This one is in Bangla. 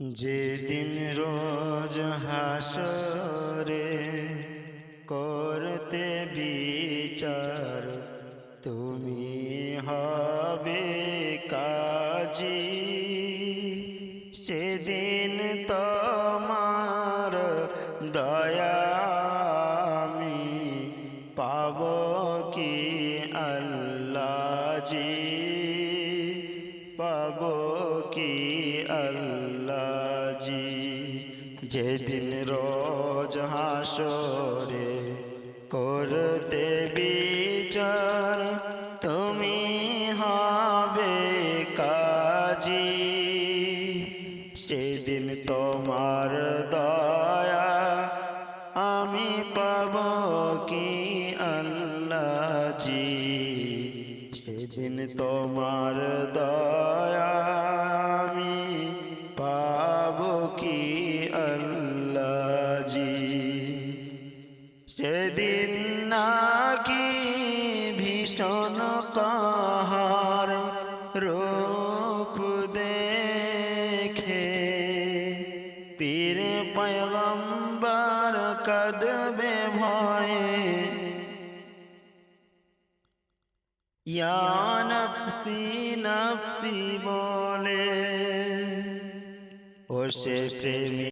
যেদিন রোজ হাসরে করতে বিচার, তুমি হবে কাজী। সেদিন তোমার দয়া আমি পাব কি আল্লাহজি, পাব কি আল্লাহজি। যেদিন রোজ হাসরে করতে বিচার, তুমি হবে কাজী। সেদিন তোমার দয়া আমি পাব কি আল্লাহজি। সেদিন তোমার দয়া আমি পাব কি আল্লাহজি। সেদিন নাকি ভীষণ কাহার রূপ দেখে পীর পয়গম্বর কাঁদবে ভয়ে, ইয়া নফসি নফসি বলে। ও সে প্রেমী